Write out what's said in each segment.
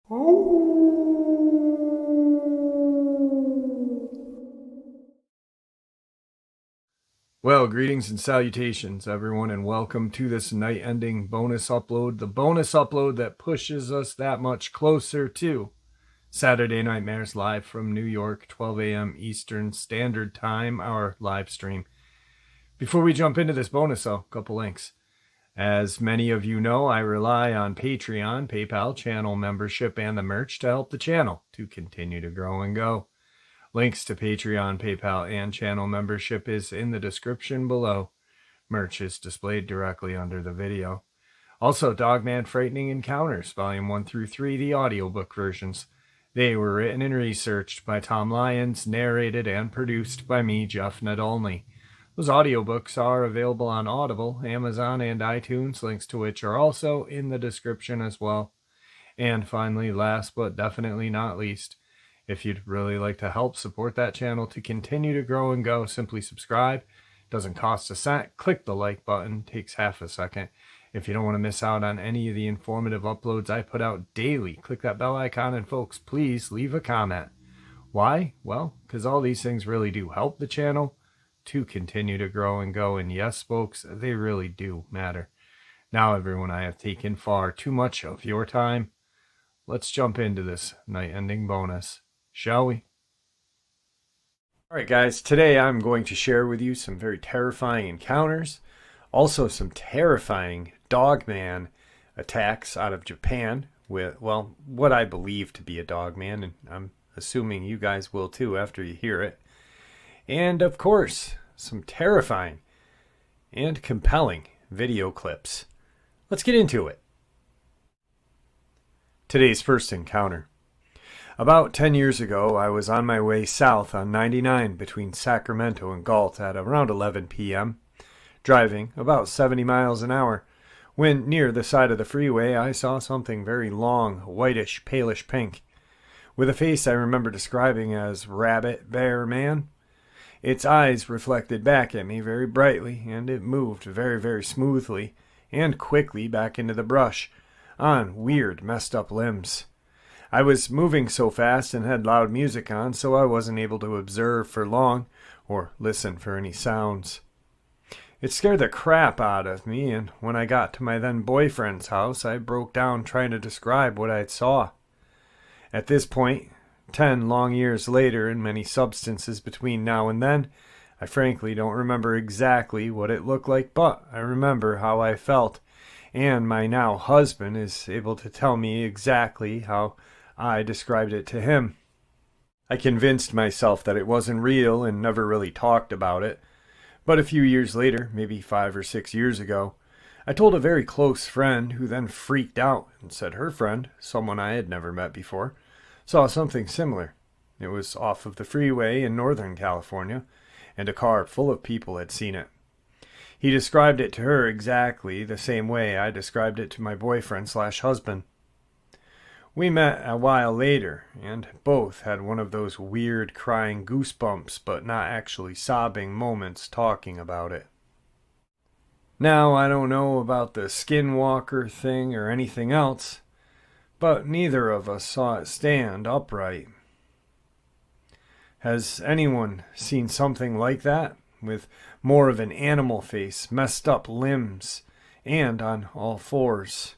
Well, greetings and salutations, everyone, and welcome to this night-ending bonus upload. The bonus upload that pushes us that much closer to Saturday Nightmares live from New York, 12 a.m. Eastern Standard Time, our live stream. Before we jump into this bonus, though, a couple links. As many of you know, I rely on Patreon, PayPal, channel membership, and the merch to help the channel to continue to grow and go. Links to Patreon, PayPal, and channel membership is in the description below. Merch is displayed directly under the video. Also, Dogman Frightening Encounters, Volume 1 through 3, the audiobook versions. They were written and researched by Tom Lyons, narrated and produced by me, Jeff Nadolny. Those audiobooks are available on Audible, Amazon, and iTunes, links to which are also in the description as well. And finally, last but definitely not least, if you'd really like to help support that channel to continue to grow and go, simply subscribe. Doesn't cost a cent. Click the like button. Takes half a second. If you don't want to miss out on any of the informative uploads I put out daily, click that bell icon, and folks, please leave a comment. Why? Well, because all these things really do help the channel to continue to grow and go. And yes, folks, they really do matter. Now, everyone, I have taken far too much of your time. Let's jump into this night-ending bonus. Shall we? Alright guys, today I'm going to share with you some very terrifying encounters, also some terrifying Dogman attacks out of Japan with, well, what I believe to be a Dogman, and I'm assuming you guys will too after you hear it. And of course, some terrifying and compelling video clips. Let's get into it. Today's first encounter. About 10 years ago, I was on my way south on 99 between Sacramento and Galt at around 11 p.m., driving about 70 miles an hour, when near the side of the freeway I saw something very long, whitish, palish pink, with a face I remember describing as Rabbit Bear Man. Its eyes reflected back at me very brightly, and it moved very, very smoothly and quickly back into the brush, on weird, messed up limbs. I was moving so fast and had loud music on, so I wasn't able to observe for long or listen for any sounds. It scared the crap out of me, and when I got to my then boyfriend's house, I broke down trying to describe what I saw. At this point, 10 long years later and many substances between now and then, I frankly don't remember exactly what it looked like, but I remember how I felt, and my now husband is able to tell me exactly how I described it to him. I convinced myself that it wasn't real and never really talked about it, but a few years later, maybe 5 or 6 years ago, I told a very close friend who then freaked out and said her friend, someone I had never met before, saw something similar. It was off of the freeway in Northern California, and a car full of people had seen it. He described it to her exactly the same way I described it to my boyfriend/husband. We met a while later, and both had one of those weird crying goosebumps but not actually sobbing moments talking about it. Now, I don't know about the skinwalker thing or anything else, but neither of us saw it stand upright. Has anyone seen something like that, with more of an animal face, messed up limbs, and on all fours?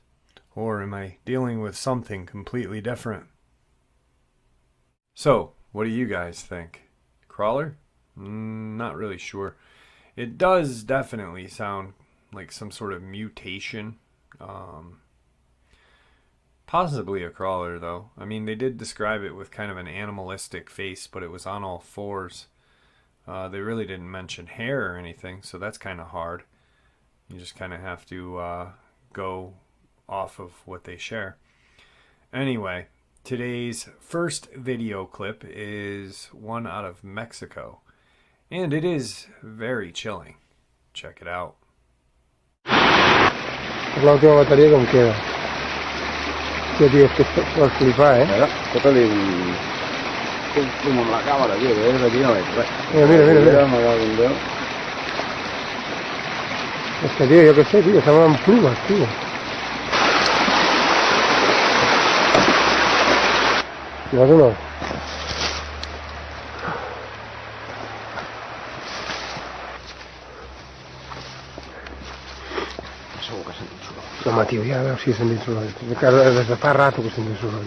Or am I dealing with something completely different? So, what do you guys think? Crawler? Not really sure. It does definitely sound like some sort of mutation. Possibly a crawler, though. I mean, they did describe it with kind of an animalistic face, but it was on all fours. They really didn't mention hair or anything, so that's kind of hard. You just kind of have to go off of what they share. Anyway, today's first video clip is one out of Mexico, and it is very chilling. Check it out. La última batería con queda. Que tío, es que esto va a flipar, como la cámara, tío, que es de aquí no es. Mira. Es que tío, yo qué sé, tío, se llaman plumas, tío. I don't know. Segur que sento soroll. No, home, tio, ja veus si sentint soroll. Des de fa rato que sentim soroll.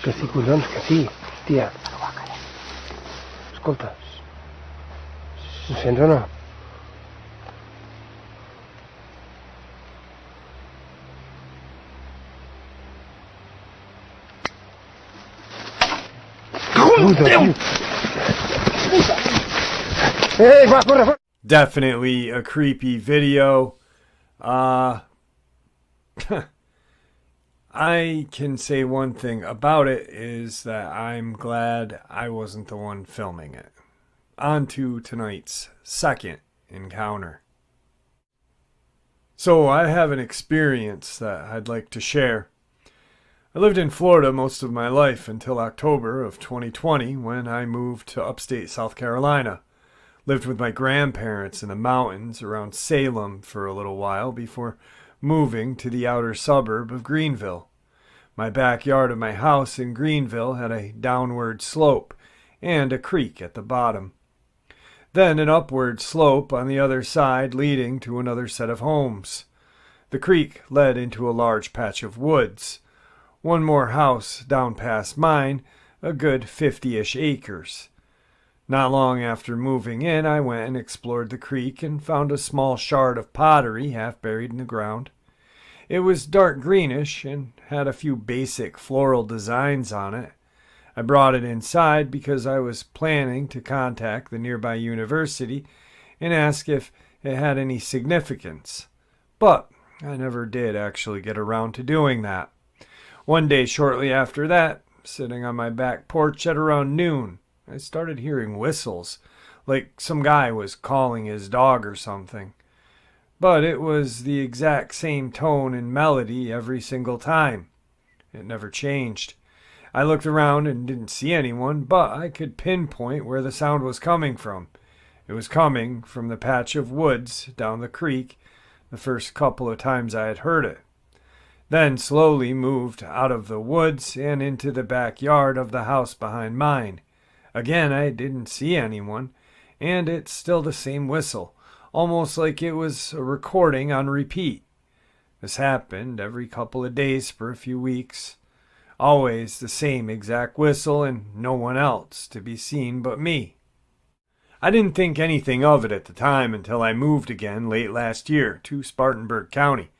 Que sí, collons, que sí. Hòstia. Escolta. Ho sents o no? Hey, va, corre, corre. Definitely a creepy video. I can say one thing about it is that I'm glad I wasn't the one filming it. On to tonight's second encounter. So I have an experience that I'd like to share. I lived in Florida most of my life until October of 2020 when I moved to upstate South Carolina. Lived with my grandparents in the mountains around Salem for a little while before moving to the outer suburb of Greenville. My backyard of my house in Greenville had a downward slope and a creek at the bottom. Then an upward slope on the other side leading to another set of homes. The creek led into a large patch of woods. One more house down past mine, a good 50-ish acres. Not long after moving in, I went and explored the creek and found a small shard of pottery half buried in the ground. It was dark greenish and had a few basic floral designs on it. I brought it inside because I was planning to contact the nearby university and ask if it had any significance. But I never did actually get around to doing that. One day shortly after that, sitting on my back porch at around noon, I started hearing whistles, like some guy was calling his dog or something. But it was the exact same tone and melody every single time. It never changed. I looked around and didn't see anyone, but I could pinpoint where the sound was coming from. It was coming from the patch of woods down the creek the first couple of times I had heard it. Then slowly moved out of the woods and into the backyard of the house behind mine. Again, I didn't see anyone, and it's still the same whistle, almost like it was a recording on repeat. This happened every couple of days for a few weeks. Always the same exact whistle and no one else to be seen but me. I didn't think anything of it at the time until I moved again late last year to Spartanburg County.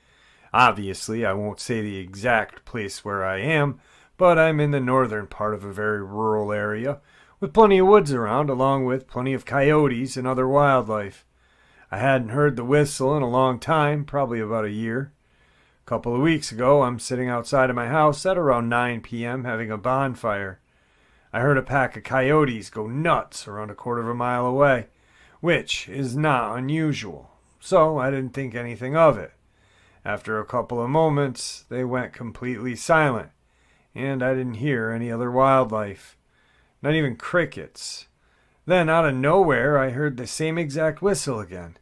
Obviously, I won't say the exact place where I am, but I'm in the northern part of a very rural area, with plenty of woods around, along with plenty of coyotes and other wildlife. I hadn't heard the whistle in a long time, probably about a year. A couple of weeks ago, I'm sitting outside of my house at around 9 p.m. having a bonfire. I heard a pack of coyotes go nuts around a quarter of a mile away, which is not unusual, so I didn't think anything of it. After a couple of moments, they went completely silent, and I didn't hear any other wildlife. Not even crickets. Then, out of nowhere, I heard the same exact whistle again.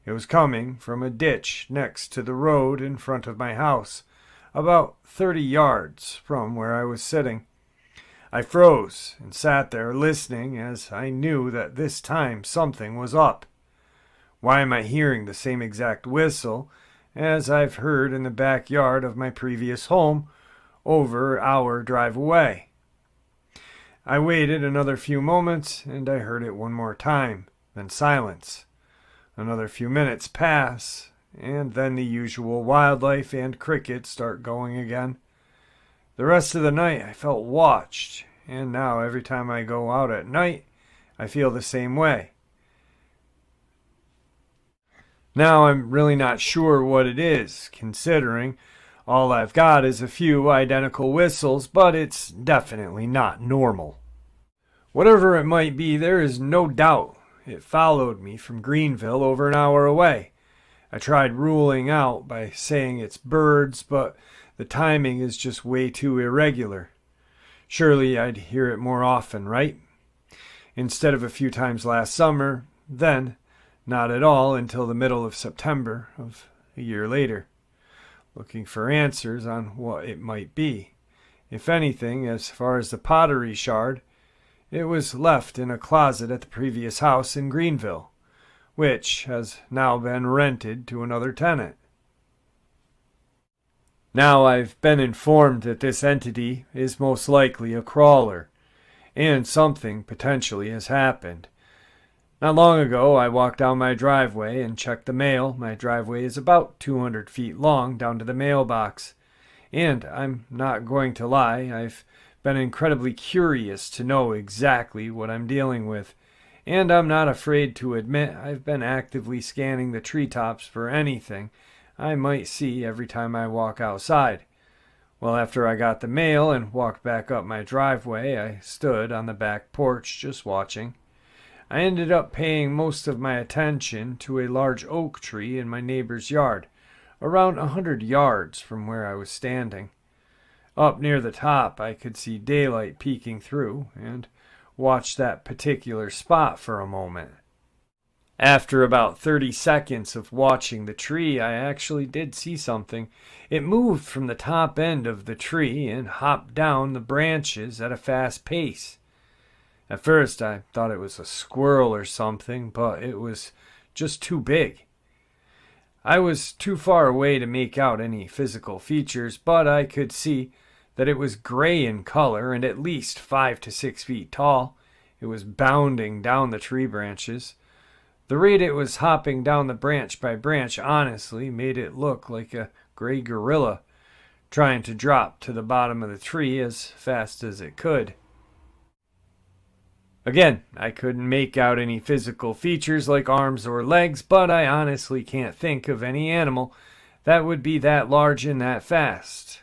It was coming from a ditch next to the road in front of my house, about 30 yards from where I was sitting. I froze and sat there listening as I knew that this time something was up. Why am I hearing the same exact whistle as I've heard in the backyard of my previous home over an hour drive away? I waited another few moments and I heard it one more time, then silence. Another few minutes pass, and then the usual wildlife and crickets start going again. The rest of the night I felt watched, and now every time I go out at night, I feel the same way. Now I'm really not sure what it is, considering all I've got is a few identical whistles, but it's definitely not normal. Whatever it might be, there is no doubt it followed me from Greenville over an hour away. I tried ruling out by saying it's birds, but the timing is just way too irregular. Surely I'd hear it more often, right? Instead of a few times last summer, then not at all until the middle of September of a year later. Looking for answers on what it might be. If anything, as far as the pottery shard, it was left in a closet at the previous house in Greenville, which has now been rented to another tenant. Now I've been informed that this entity is most likely a crawler, and something potentially has happened. Not long ago, I walked down my driveway and checked the mail. My driveway is about 200 feet long down to the mailbox. And I'm not going to lie, I've been incredibly curious to know exactly what I'm dealing with. And I'm not afraid to admit I've been actively scanning the treetops for anything I might see every time I walk outside. Well, after I got the mail and walked back up my driveway, I stood on the back porch just watching. I ended up paying most of my attention to a large oak tree in my neighbor's yard, around 100 yards from where I was standing. Up near the top, I could see daylight peeking through, and watched that particular spot for a moment. After about 30 seconds of watching the tree, I actually did see something. It moved from the top end of the tree and hopped down the branches at a fast pace. At first, I thought it was a squirrel or something, but it was just too big. I was too far away to make out any physical features, but I could see that it was gray in color and at least 5 to 6 feet tall. It was bounding down the tree branches. The rate it was hopping down the branch by branch honestly made it look like a gray gorilla trying to drop to the bottom of the tree as fast as it could. Again, I couldn't make out any physical features like arms or legs, but I honestly can't think of any animal that would be that large and that fast.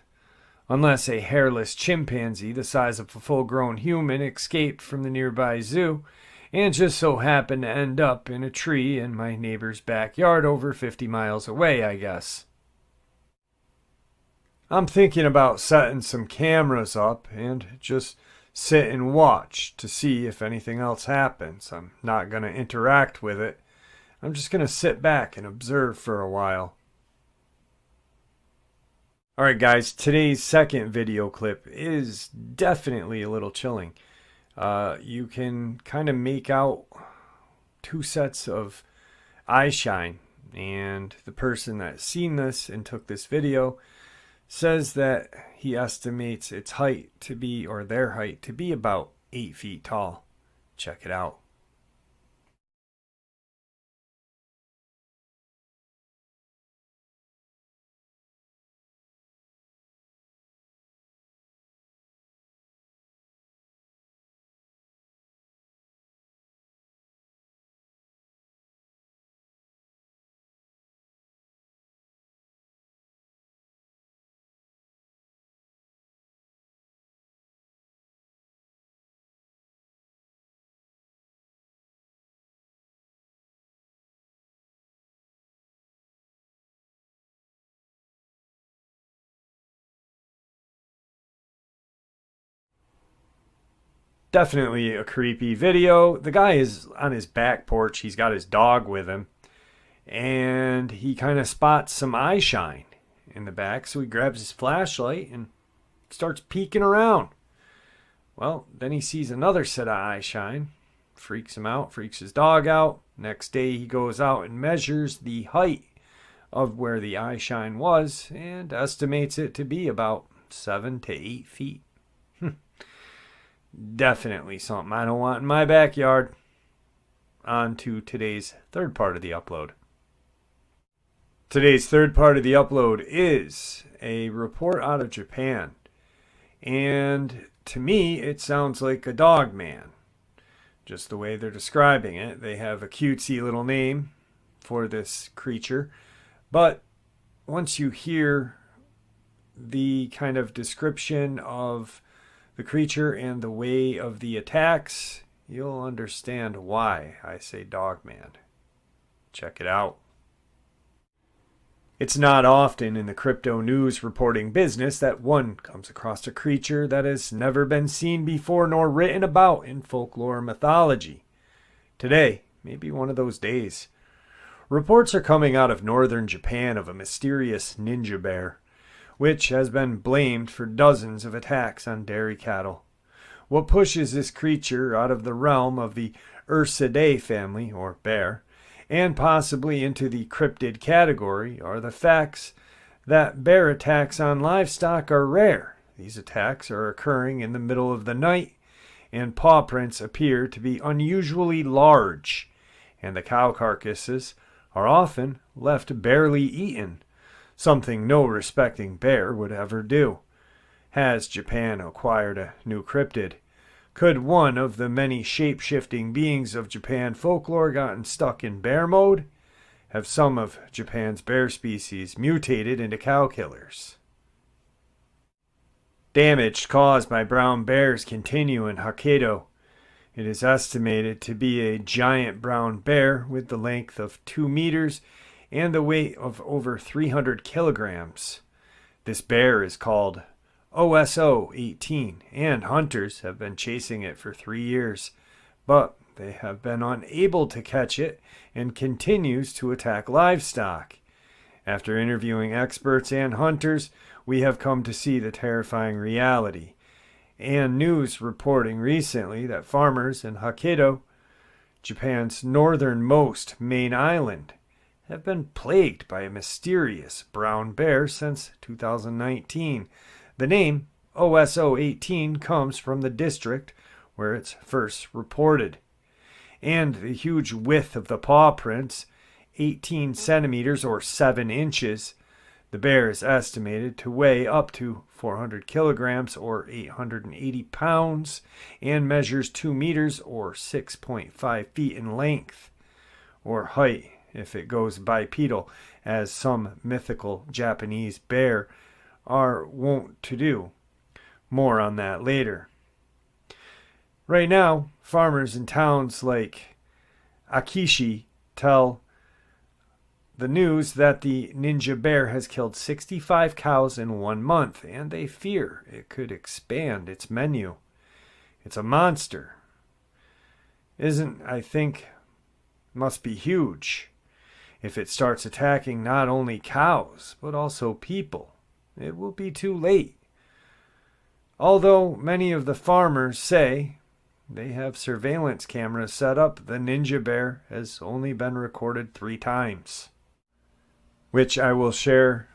Unless a hairless chimpanzee the size of a full-grown human escaped from the nearby zoo and just so happened to end up in a tree in my neighbor's backyard over 50 miles away, I guess. I'm thinking about setting some cameras up and just sit and watch to see if anything else happens. I'm not going to interact with it. I'm just going to sit back and observe for a while. Alright guys, today's second video clip is definitely a little chilling. You can kind of make out two sets of eye shine, and the person that's seen this and took this video says that he estimates its height to be, or their height to be, about 8 feet tall. Check it out. Definitely a creepy video. The guy is on his back porch. He's got his dog with him. And he kind of spots some eye shine in the back. So he grabs his flashlight and starts peeking around. Well, then he sees another set of eye shine. Freaks him out, freaks his dog out. Next day he goes out and measures the height of where the eye shine was and estimates it to be about 7 to 8 feet. Definitely something I don't want in my backyard. On to today's third part of the upload. Today's third part of the upload is a report out of Japan. And to me, it sounds like a Dogman. Just the way they're describing it. They have a cutesy little name for this creature. But once you hear the kind of description of the creature and the way of the attacks, you'll understand why I say Dogman. Check it out. It's not often in the crypto news reporting business that one comes across a creature that has never been seen before nor written about in folklore mythology. Today may be one of those days. Reports are coming out of northern Japan of a mysterious ninja bear. which has been blamed for dozens of attacks on dairy cattle. What pushes this creature out of the realm of the Ursidae family, or bear, and possibly into the cryptid category are the facts that bear attacks on livestock are rare. These attacks are occurring in the middle of the night, and paw prints appear to be unusually large, and the cow carcasses are often left barely eaten, something no respecting bear would ever do. Has Japan acquired a new cryptid? Could one of the many shape-shifting beings of Japan folklore gotten stuck in bear mode? Have some of Japan's bear species mutated into cow killers? Damage caused by brown bears continue in Hokkaido. It is estimated to be a giant brown bear with the length of 2 meters and the weight of over 300 kilograms. This bear is called OSO-18, and hunters have been chasing it for 3 years, but they have been unable to catch it and continues to attack livestock. After interviewing experts and hunters, we have come to see the terrifying reality, and news reporting recently that farmers in Hokkaido, Japan's northernmost main island, have been plagued by a mysterious brown bear since 2019. The name OSO-18 comes from the district where it's first reported, and the huge width of the paw prints, 18 centimeters or 7 inches. The bear is estimated to weigh up to 400 kilograms or 880 pounds and measures 2 meters or 6.5 feet in length, or height if it goes bipedal, as some mythical Japanese bear are wont to do. More on that later. Right now, farmers in towns like Akishi tell the news that the ninja bear has killed 65 cows in 1 month, and they fear it could expand its menu. It's a monster. I think, must be huge. If it starts attacking not only cows, but also people, it will be too late. Although many of the farmers say they have surveillance cameras set up, the ninja bear has only been recorded 3 times. Which I will share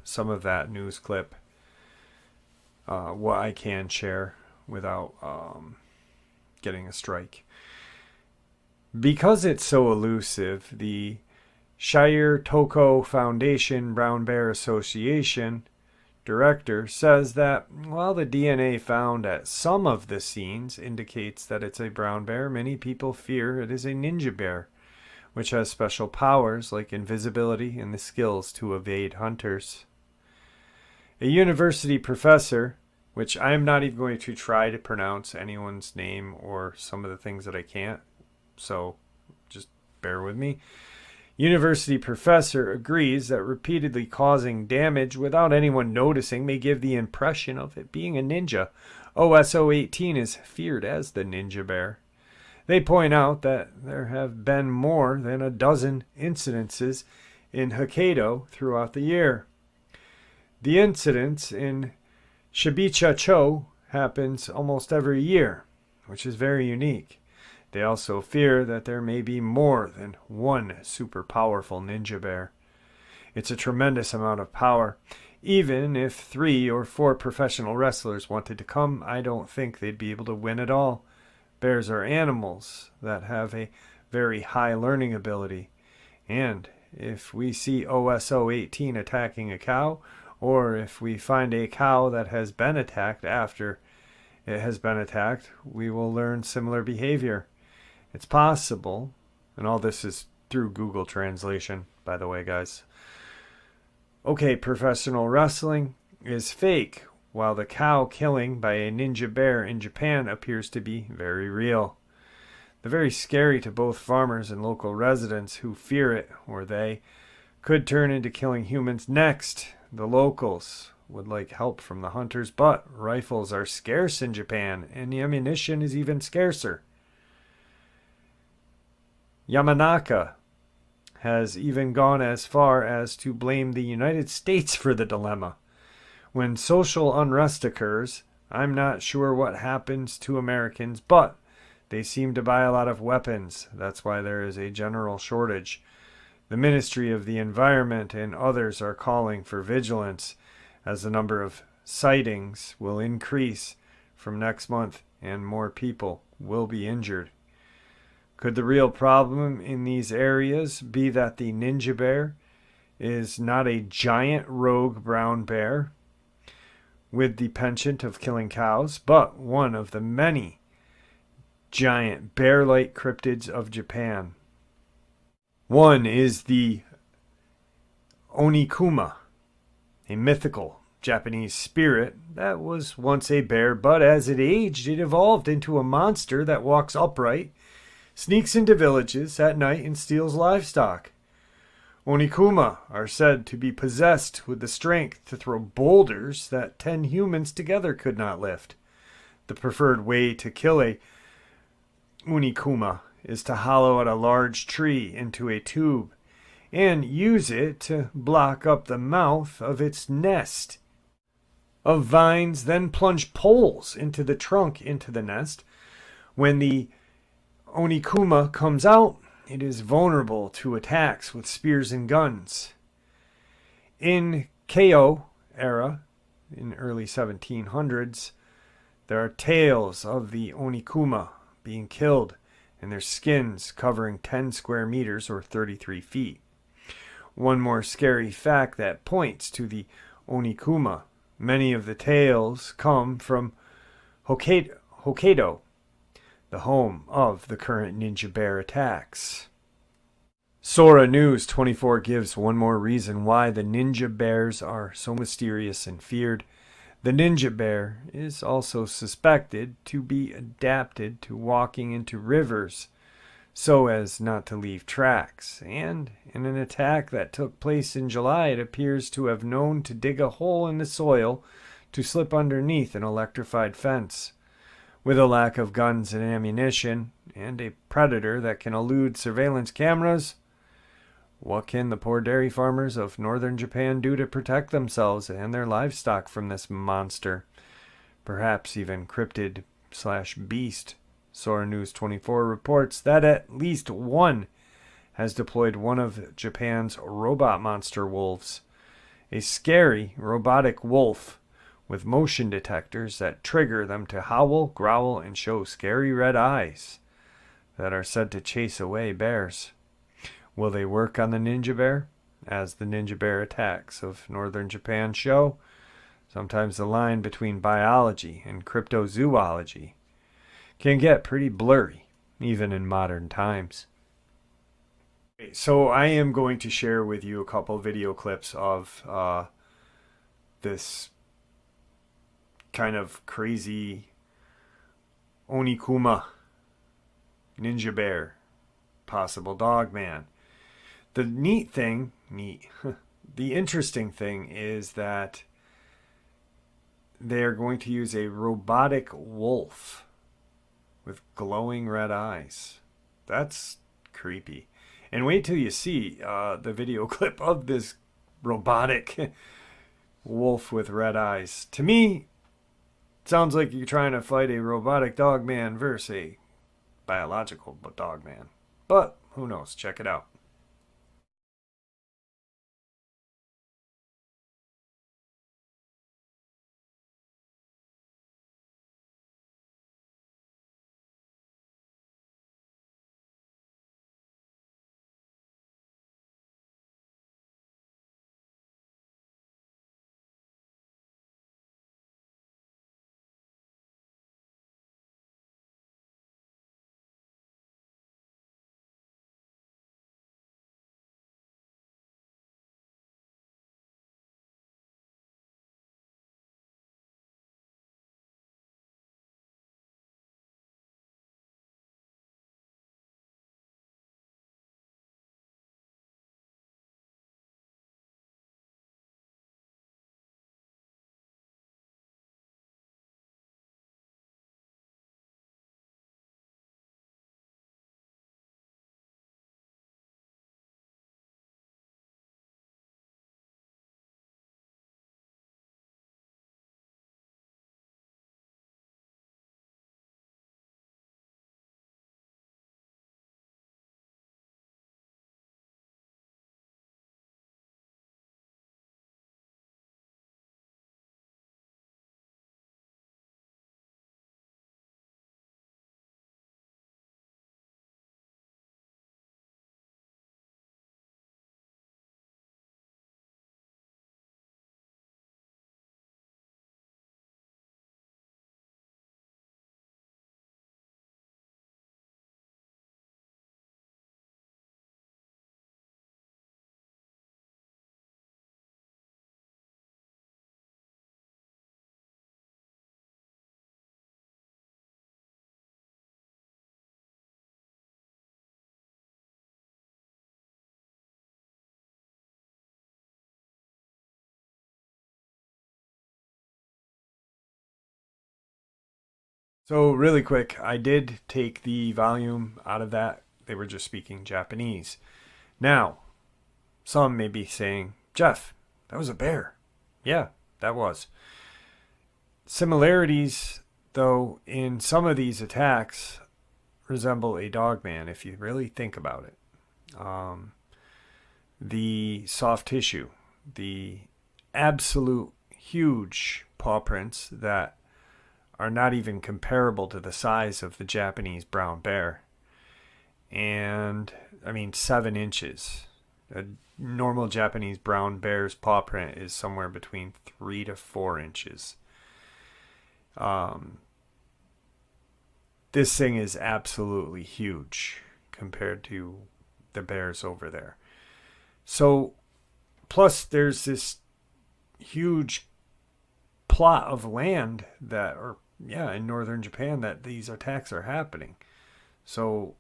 some of that news clip, what I can share without getting a strike. Because it's so elusive, the Shire Toko Foundation Brown Bear Association director says that while the DNA found at some of the scenes indicates that it's a brown bear, many people fear it is a ninja bear, which has special powers like invisibility and the skills to evade hunters. A university professor, which I am not even going to try to pronounce anyone's name or some of the things that I can't, so just bear with me. University professor agrees that repeatedly causing damage without anyone noticing may give the impression of it being a ninja. OSO-18 is feared as the ninja bear. They point out that there have been more than a dozen incidences in Hokkaido throughout the year. The incidents in Shibuya-cho happens almost every year, which is very unique. They also fear that there may be more than one super powerful ninja bear. It's a tremendous amount of power. Even if 3 or 4 professional wrestlers wanted to come, I don't think they'd be able to win at all. Bears are animals that have a very high learning ability. And if we see OSO-18 attacking a cow, or if we find a cow that has been attacked after it has been attacked, we will learn similar behavior. It's possible, and all this is through Google Translation, by the way, guys. Okay, professional wrestling is fake, while the cow killing by a ninja bear in Japan appears to be very real. They're very scary to both farmers and local residents who fear it, or they could turn into killing humans next. The locals would like help from the hunters, but rifles are scarce in Japan, and the ammunition is even scarcer. Yamanaka has even gone as far as to blame the United States for the dilemma. When social unrest occurs, I'm not sure what happens to Americans, but they seem to buy a lot of weapons. That's why there is a general shortage. The Ministry of the Environment and others are calling for vigilance, as the number of sightings will increase from next month and more people will be injured. Could the real problem in these areas be that the ninja bear is not a giant rogue brown bear with the penchant of killing cows, but one of the many giant bear-like cryptids of Japan? One is the Onikuma, a mythical Japanese spirit that was once a bear, but as it aged, it evolved into a monster that walks upright, sneaks into villages at night, and steals livestock. Onikuma are said to be possessed with the strength to throw boulders that 10 humans together could not lift. The preferred way to kill a Onikuma is to hollow out a large tree into a tube and use it to block up the mouth of its nest of vines, then plunge poles into the trunk into the nest. When the Onikuma comes out, it is vulnerable to attacks with spears and guns. In Keio era, in early 1700s, there are tales of the Onikuma being killed and their skins covering 10 square meters or 33 feet. One more scary fact that points to the Onikuma: many of the tales come from Hokkaido, the home of the current ninja bear attacks. Sora News 24 gives one more reason why the ninja bears are so mysterious and feared. The ninja bear is also suspected to be adapted to walking into rivers so as not to leave tracks, and in an attack that took place in July, it appears to have known to dig a hole in the soil to slip underneath an electrified fence. With a lack of guns and ammunition, and a predator that can elude surveillance cameras, what can the poor dairy farmers of northern Japan do to protect themselves and their livestock from this monster? Perhaps even cryptid/beast. Sora News 24 reports that at least one has deployed one of Japan's robot monster wolves, a scary robotic wolf with motion detectors that trigger them to howl, growl, and show scary red eyes that are said to chase away bears. Will they work on the ninja bear? As the ninja bear attacks of northern Japan show, sometimes the line between biology and cryptozoology can get pretty blurry, even in modern times. So I am going to share with you a couple video clips of this kind of crazy Onikuma ninja bear, possible Dogman. The the interesting thing is that they're going to use a robotic wolf with glowing red eyes. That's creepy. And wait till you see the video clip of this robotic wolf with red eyes. To me, it sounds like you're trying to fight a robotic dogman versus a biological dogman. But who knows? Check it out. So really quick, I did take the volume out of that. They were just speaking Japanese. Now, some may be saying, Jeff, that was a bear. Yeah, that was. Similarities, though, in some of these attacks resemble a Dogman if you really think about it. The soft tissue, the absolute huge paw prints that are not even comparable to the size of the Japanese brown bear. And, 7 inches. A normal Japanese brown bear's paw print is somewhere between 3 to 4 inches. This thing is absolutely huge compared to the bears over there. So, plus there's this huge plot of land in northern Japan that these attacks are happening. So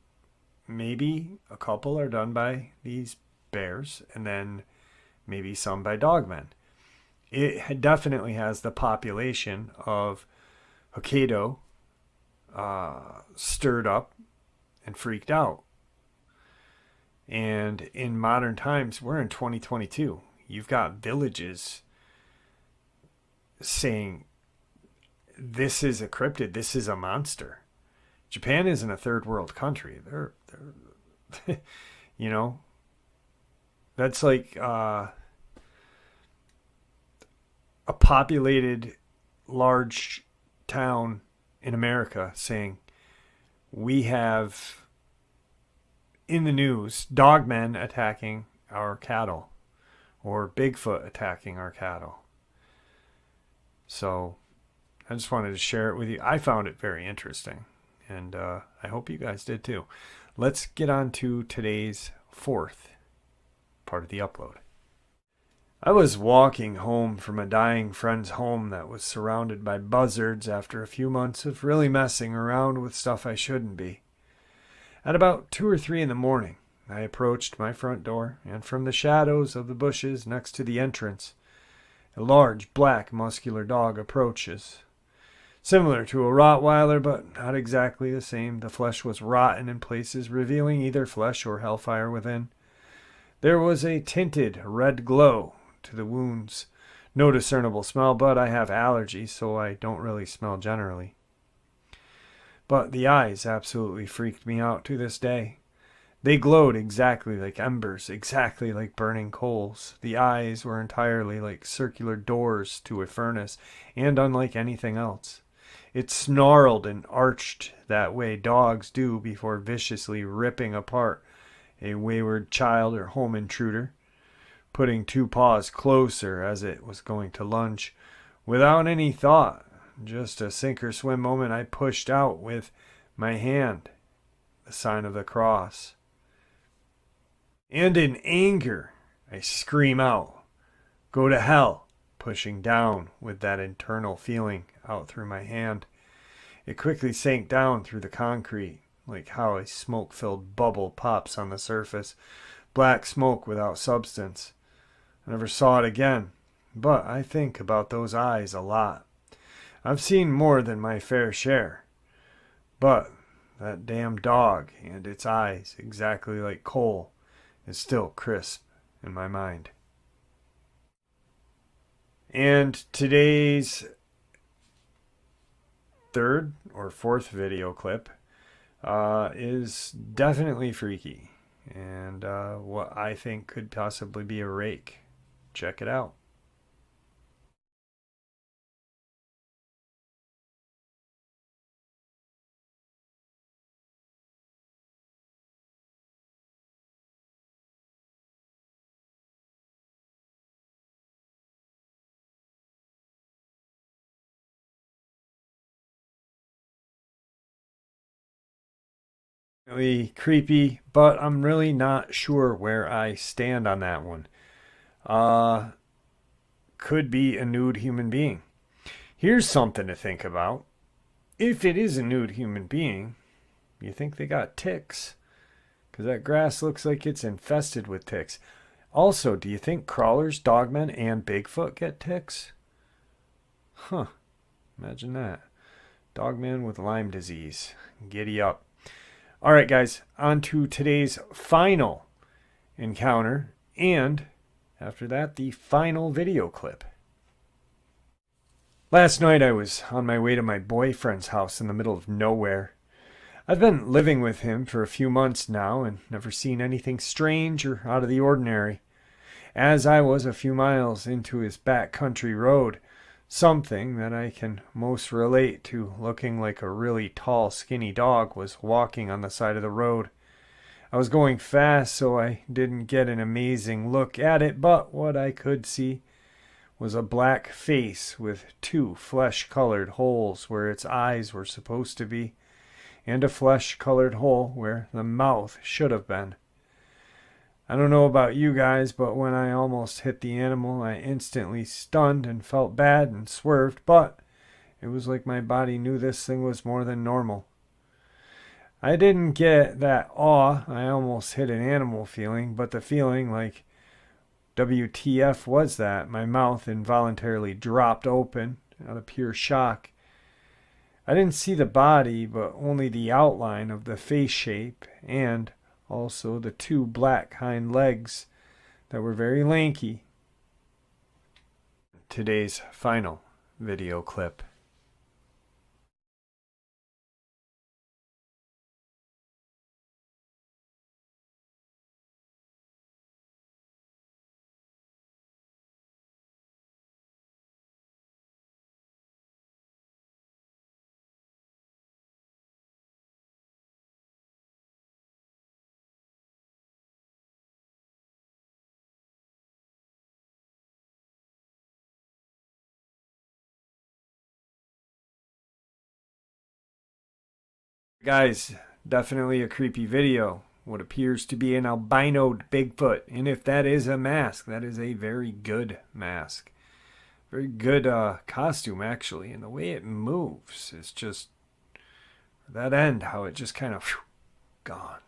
maybe a couple are done by these bears and then maybe some by dogmen. It definitely has the population of Hokkaido stirred up and freaked out. And in modern times, we're in 2022. You've got villages saying, this is a cryptid, this is a monster. Japan isn't a third world country. They're that's like a populated large town in America saying, we have in the news dogmen attacking our cattle or Bigfoot attacking our cattle. So I just wanted to share it with you. I found it very interesting, and I hope you guys did too. Let's get on to today's fourth part of the upload. I was walking home from a dying friend's home that was surrounded by buzzards after a few months of really messing around with stuff I shouldn't be. At about 2 or 3 in the morning, I approached my front door, and from the shadows of the bushes next to the entrance, a large, black, muscular dog approaches. Similar to a Rottweiler, but not exactly the same. The flesh was rotten in places, revealing either flesh or hellfire within. There was a tinted red glow to the wounds. No discernible smell, but I have allergies, so I don't really smell generally. But the eyes absolutely freaked me out to this day. They glowed exactly like embers, exactly like burning coals. The eyes were entirely like circular doors to a furnace, and unlike anything else. It snarled and arched that way dogs do before viciously ripping apart a wayward child or home intruder, putting 2 paws closer as it was going to lunge. Without any thought, just a sink or swim moment, I pushed out with my hand the sign of the cross. And in anger, I scream out, "Go to hell," pushing down with that internal feeling out through my hand. It quickly sank down through the concrete, like how a smoke-filled bubble pops on the surface. Black smoke without substance. I never saw it again, but I think about those eyes a lot. I've seen more than my fair share, but that damn dog and its eyes, exactly like coal, is still crisp in my mind. And today's third or fourth video clip is definitely freaky, and what I think could possibly be a rake. Check it out. Really creepy, but I'm really not sure where I stand on that one. Could be a nude human being. Here's something to think about. If it is a nude human being, you think they got ticks? Because that grass looks like it's infested with ticks. Also, do you think crawlers, dogmen, and Bigfoot get ticks? Huh. Imagine that. Dogman with Lyme disease. Giddy up. All right, guys, on to today's final encounter, and after that, the final video clip. Last night, I was on my way to my boyfriend's house in the middle of nowhere. I've been living with him for a few months now and never seen anything strange or out of the ordinary. As I was a few miles into his backcountry road, something that I can most relate to looking like a really tall, skinny dog was walking on the side of the road. I was going fast, so I didn't get an amazing look at it, but what I could see was a black face with two flesh-colored holes where its eyes were supposed to be, and a flesh-colored hole where the mouth should have been. I don't know about you guys, but when I almost hit the animal, I instantly stunned and felt bad and swerved, but it was like my body knew this thing was more than normal. I didn't get that awe, I almost hit an animal feeling, but the feeling like, WTF was that? My mouth involuntarily dropped open out of pure shock. I didn't see the body, but only the outline of the face shape and also the two black hind legs that were very lanky. Today's final video clip. Guys, definitely a creepy video. What appears to be an albinoed Bigfoot. And if that is a mask, that is a very good mask. Very good costume, actually. And the way it moves is just, that end, how it just kind of gone.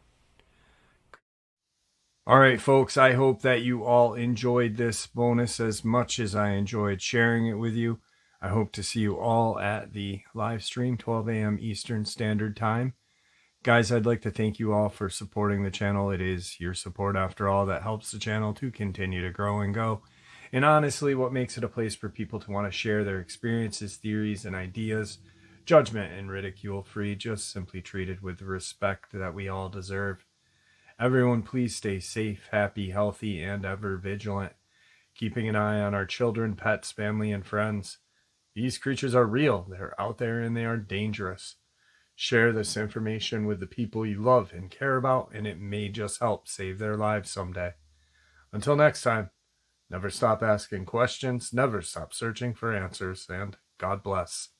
All right, folks, I hope that you all enjoyed this bonus as much as I enjoyed sharing it with you. I hope to see you all at the live stream, 12 a.m. Eastern Standard Time. Guys, I'd like to thank you all for supporting the channel. It is your support, after all, that helps the channel to continue to grow and go. And honestly, what makes it a place for people to want to share their experiences, theories, and ideas, judgment and ridicule-free, just simply treated with the respect that we all deserve. Everyone, please stay safe, happy, healthy, and ever vigilant, keeping an eye on our children, pets, family, and friends. These creatures are real. They're out there and they are dangerous. Share this information with the people you love and care about, and it may just help save their lives someday. Until next time, never stop asking questions, never stop searching for answers, and God bless.